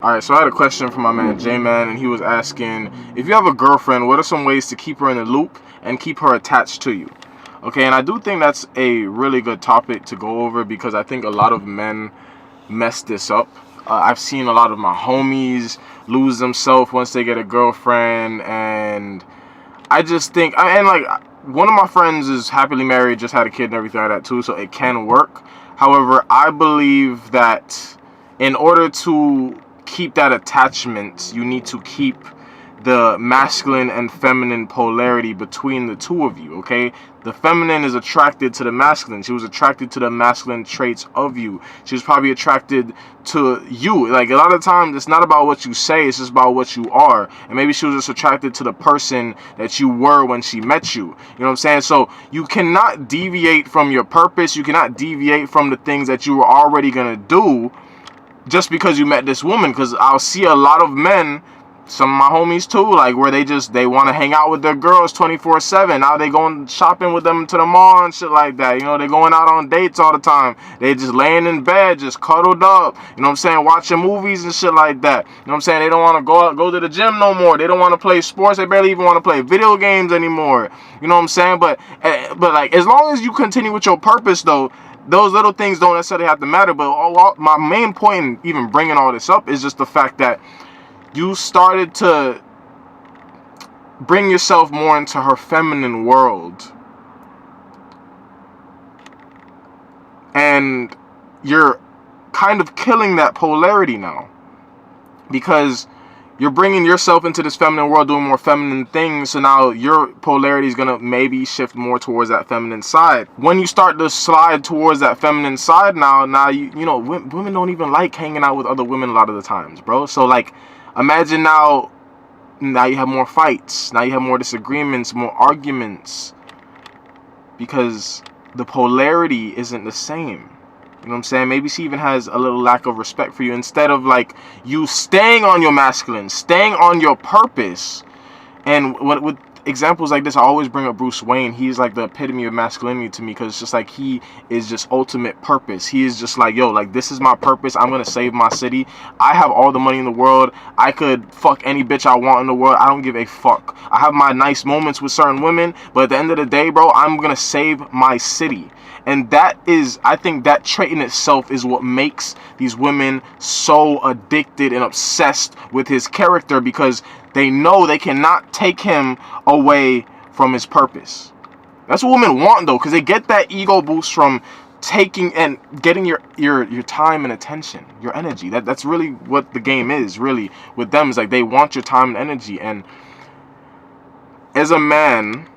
Alright, so I had a question from my man J-Man, and he was asking, if you have a girlfriend, what are some ways to keep her in the loop and keep her attached to you? Okay, and I do think that's a really good topic to go over because I think a lot of men mess this up. I've seen a lot of my homies lose themselves once they get a girlfriend, and I just think, and like, one of my friends is happily married, just had a kid and everything like that too, so it can work. However, I believe that in order to keep that attachment, you need to keep the masculine and feminine polarity between the two of you, okay? The feminine is attracted to the masculine. She was attracted to the masculine traits of you. She was probably attracted to you. Like, a lot of times, it's not about what you say, it's just about what you are. And maybe she was just attracted to the person that you were when she met you. You know what I'm saying? So, you cannot deviate from your purpose. You cannot deviate from the things that you were already going to do just because you met this woman. Because I'll see a lot of men, some of my homies too, like, where they want to hang out with their girls 24/7. Now they going shopping with them to the mall and shit like that. You know, they going out on dates all the time. They just laying in bed, just cuddled up. You know what I'm saying? Watching movies and shit like that. You know what I'm saying? They don't want to go to the gym no more. They don't want to play sports. They barely even want to play video games anymore. You know what I'm saying? But like, as long as you continue with your purpose, though, those little things don't necessarily have to matter. But my main point in even bringing all this up is just the fact that you started to bring yourself more into her feminine world, and you're kind of killing that polarity now, because you're bringing yourself into this feminine world, doing more feminine things. So now your polarity is gonna maybe shift more towards that feminine side. When you start to slide towards that feminine side, now you know, women don't even like hanging out with other women a lot of the times, bro. So, like, imagine now you have more fights, now you have more disagreements, more arguments, because the polarity isn't the same. You know what I'm saying? Maybe she even has a little lack of respect for you. Instead of, like, you staying on your masculine, staying on your purpose. And with examples like this, I always bring up Bruce Wayne. He's like the epitome of masculinity to me, because it's just like, he is just ultimate purpose. He is just like, yo, like, this is my purpose. I'm gonna save my city. I have all the money in the world. I could fuck any bitch I want in the world. I don't give a fuck. I have my nice moments with certain women, but at the end of the day, bro, I'm gonna save my city. And that is, I think that trait in itself is what makes these women so addicted and obsessed with his character, because they know they cannot take him away from his purpose. That's what women want, though, because they get that ego boost from taking and getting your time and attention, your energy. That's really what the game is, really, with them. Is like, they want your time and energy. And as a man,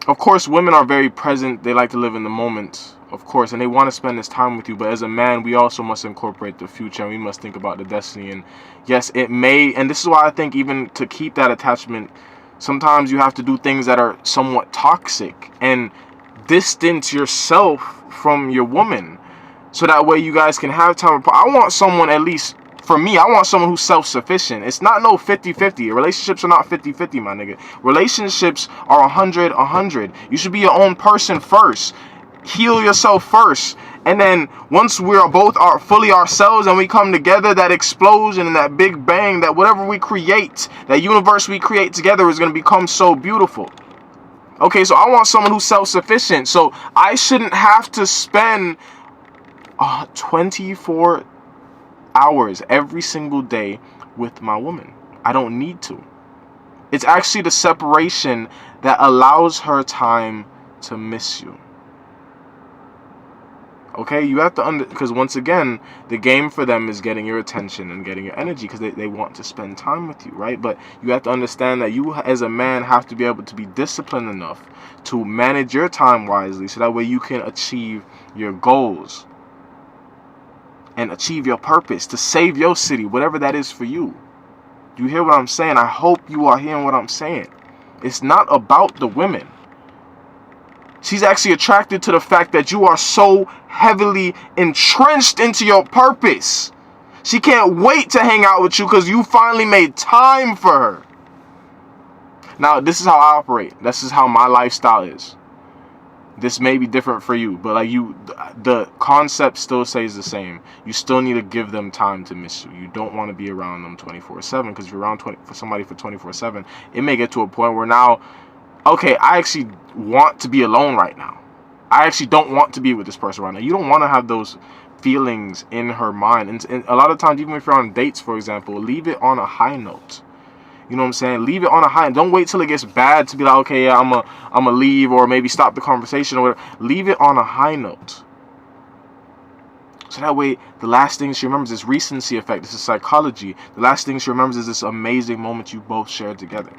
of course, women are very present. They like to live in the moment, of course, and they want to spend this time with you. But as a man, we also must incorporate the future, and we must think about the destiny. And yes, it may, and this is why I think, even to keep that attachment, sometimes you have to do things that are somewhat toxic and distance yourself from your woman, so that way you guys can have time. I want someone, at least for me, I want someone who's self-sufficient. It's not no 50-50. Relationships are not 50-50, my nigga. Relationships are 100-100. You should be your own person first. Heal yourself first. And then once we are both fully ourselves and we come together, that explosion and that big bang, that whatever we create, that universe we create together, is going to become so beautiful. Okay, so I want someone who's self-sufficient. So I shouldn't have to spend 24 hours every single day with my woman. I don't need to. It's actually the separation that allows her time to miss you. Okay, you have to because once again, the game for them is getting your attention and getting your energy, because they want to spend time with you, right? But you have to understand that you, as a man, have to be able to be disciplined enough to manage your time wisely, so that way you can achieve your goals and achieve your purpose, to save your city, whatever that is for you. You hear what I'm saying? I hope you are hearing what I'm saying. It's not about the women. She's actually attracted to the fact that you are so heavily entrenched into your purpose. She can't wait to hang out with you because you finally made time for her. Now, this is how I operate. This is how my lifestyle is. This may be different for you, but like the concept still stays the same. You still need to give them time to miss you. You don't want to be around them 24/7, because if you're around for somebody for 24/7, it may get to a point where now, okay, I actually want to be alone right now. I actually don't want to be with this person right now. You don't want to have those feelings in her mind. And a lot of times, even if you're on dates, for example, leave it on a high note. You know what I'm saying? Leave it on a high. Don't wait till it gets bad to be like, okay, yeah, I'm a leave, or maybe stop the conversation or whatever. Leave it on a high note. So that way, the last thing she remembers is recency effect. This is psychology. The last thing she remembers is this amazing moment you both shared together.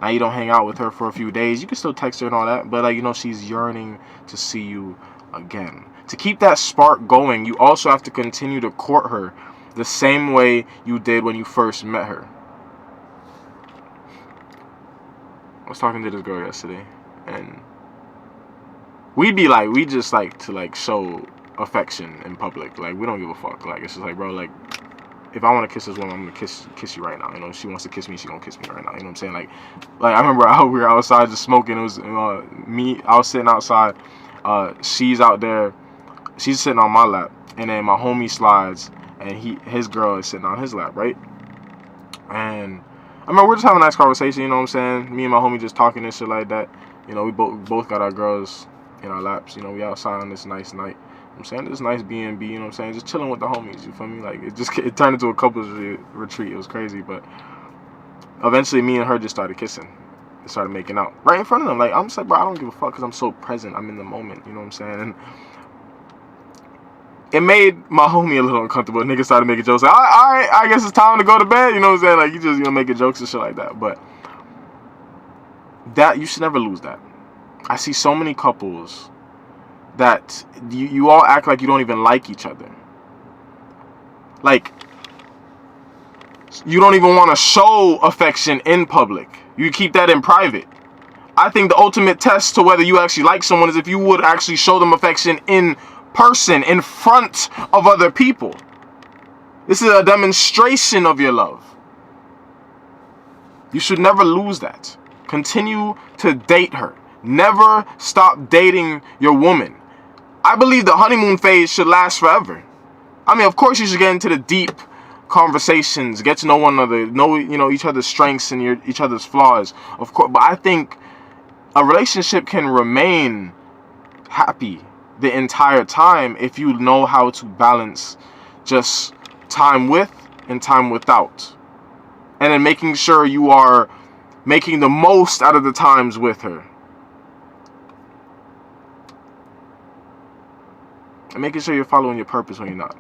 Now, you don't hang out with her for a few days. You can still text her and all that, but like, you know, she's yearning to see you again. To keep that spark going, you also have to continue to court her the same way you did when you first met her. I was talking to this girl yesterday, and we just like to like show affection in public. Like, we don't give a fuck. Like, it's just like, bro, like, if I want to kiss this woman, I'm gonna kiss you right now. You know, if she wants to kiss me, she gonna kiss me right now. You know what I'm saying? Like I remember we were outside just smoking. It was me. I was sitting outside. She's out there. She's sitting on my lap, and then my homie slides, and his girl is sitting on his lap, right? And I mean, we're just having a nice conversation, you know what I'm saying? Me and my homie just talking and shit like that. You know, we both got our girls in our laps. You know, we outside on this nice night. You know what I'm saying? This nice B&B, you know what I'm saying? Just chilling with the homies, you feel me? Like, it turned into a couples retreat. It was crazy, but eventually me and her just started kissing. They started making out right in front of them. Like, I'm just like, bro, I don't give a fuck, because I'm so present. I'm in the moment, you know what I'm saying? And it made my homie a little uncomfortable. Niggas started making jokes like, all right, I guess it's time to go to bed. You know what I'm saying? Like, you just, you know, making jokes and shit like that. But that, you should never lose that. I see so many couples that you all act like you don't even like each other. Like, you don't even want to show affection in public. You keep that in private. I think the ultimate test to whether you actually like someone is if you would actually show them affection in person, in front of other people. This is a demonstration of your love. You should never lose that. Continue to date her. Never stop dating your woman. I believe the honeymoon phase should last forever. I mean, of course you should get into the deep conversations, get to know one another, know, you know, each other's strengths and each other's flaws, of course. But I think a relationship can remain happy the entire time if you know how to balance just time with and time without, and then making sure you are making the most out of the times with her, and making sure you're following your purpose when you're not.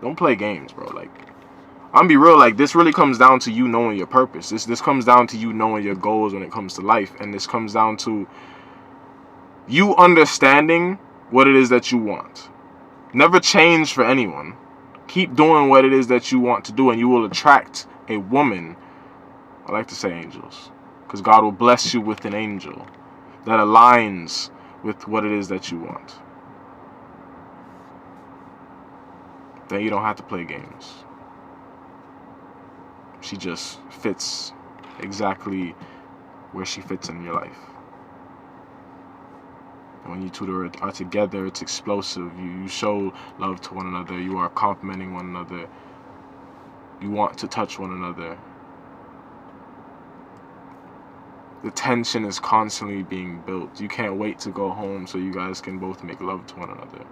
Don't play games, bro. Like, I'm gonna be real, like, this really comes down to you knowing your purpose. This comes down to you knowing your goals when it comes to life, and this comes down to you understanding what it is that you want. Never change for anyone. Keep doing what it is that you want to do, and you will attract a woman. I like to say angels, because God will bless you with an angel that aligns with what it is that you want. Then you don't have to play games. She just fits exactly where she fits in your life. When you two are together, it's explosive. You show love to one another. You are complimenting one another. You want to touch one another. The tension is constantly being built. You can't wait to go home so you guys can both make love to one another.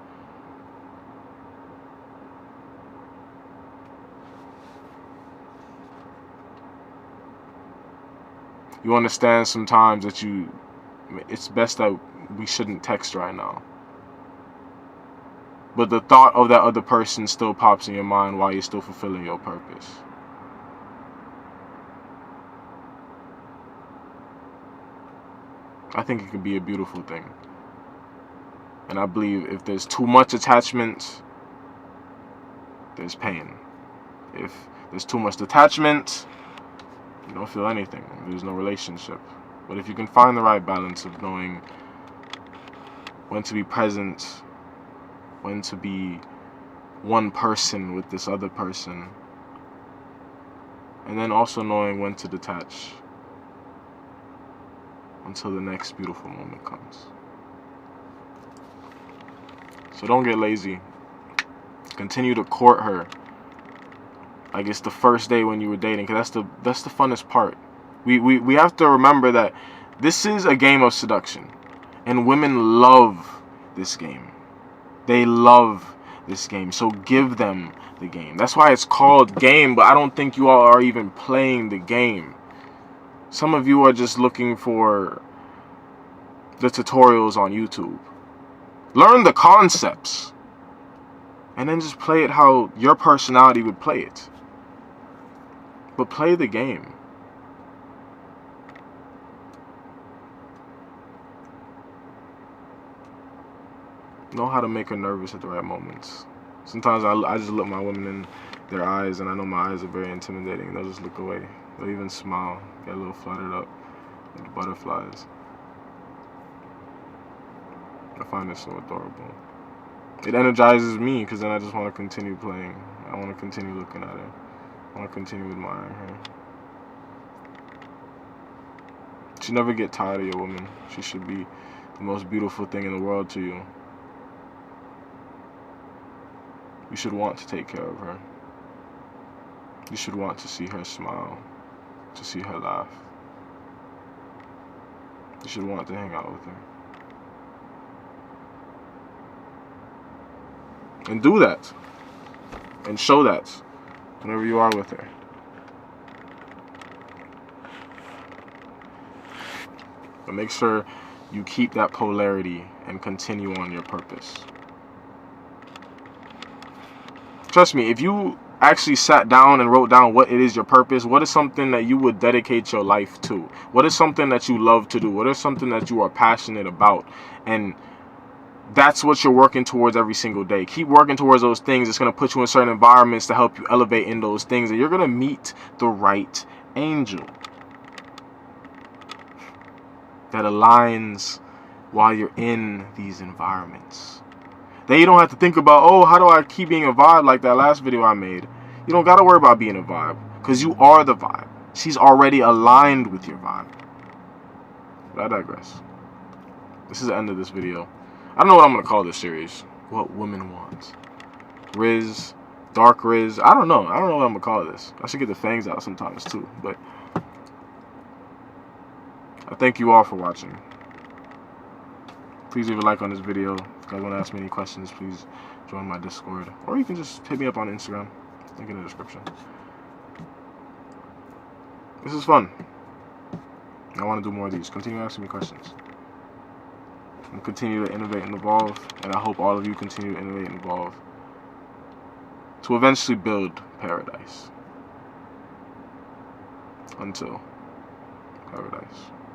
You understand sometimes that it's best that we shouldn't text right now. But the thought of that other person still pops in your mind while you're still fulfilling your purpose. I think it could be a beautiful thing. And I believe if there's too much attachment, there's pain. If there's too much detachment, you don't feel anything. There's no relationship. But if you can find the right balance of knowing when to be present, when to be one person with this other person, and then also knowing when to detach, until the next beautiful moment comes. So don't get lazy. Continue to court her like it's the first day when you were dating, because that's the funnest part. We have to remember that this is a game of seduction, and women love this game. They love this game, so give them the game. That's why it's called game, but I don't think you all are even playing the game. Some of you are just looking for the tutorials on YouTube. Learn the concepts, and then just play it how your personality would play it. But play the game. Know how to make her nervous at the right moments. Sometimes I just look my women in their eyes, and I know my eyes are very intimidating. They'll just look away. They'll even smile, get a little fluttered up, like butterflies. I find it so adorable. It energizes me, because then I just want to continue playing. I want to continue looking at her. I want to continue admiring her. You should never get tired of your woman. She should be the most beautiful thing in the world to you. You should want to take care of her. You should want to see her smile, to see her laugh. You should want to hang out with her. And do that. And show that whenever you are with her. But make sure you keep that polarity and continue on your purpose. Trust me, if you actually sat down and wrote down what it is your purpose, what is something that you would dedicate your life to? What is something that you love to do? What is something that you are passionate about? And that's what you're working towards every single day. Keep working towards those things. It's going to put you in certain environments to help you elevate in those things. And you're going to meet the right angel that aligns while you're in these environments. Then you don't have to think about, oh, how do I keep being a vibe like that last video I made? You don't got to worry about being a vibe, because you are the vibe. She's already aligned with your vibe. But I digress. This is the end of this video. I don't know what I'm going to call this series. What women want. Riz. Dark Riz. I don't know. I don't know what I'm going to call this. I should get the fangs out sometimes too. But I thank you all for watching. Please leave a like on this video. If you guys want to ask me any questions, please join my Discord. Or you can just hit me up on Instagram. Link in the description. This is fun. I want to do more of these. Continue asking me questions. And continue to innovate and evolve. And I hope all of you continue to innovate and evolve to eventually build paradise. Until paradise.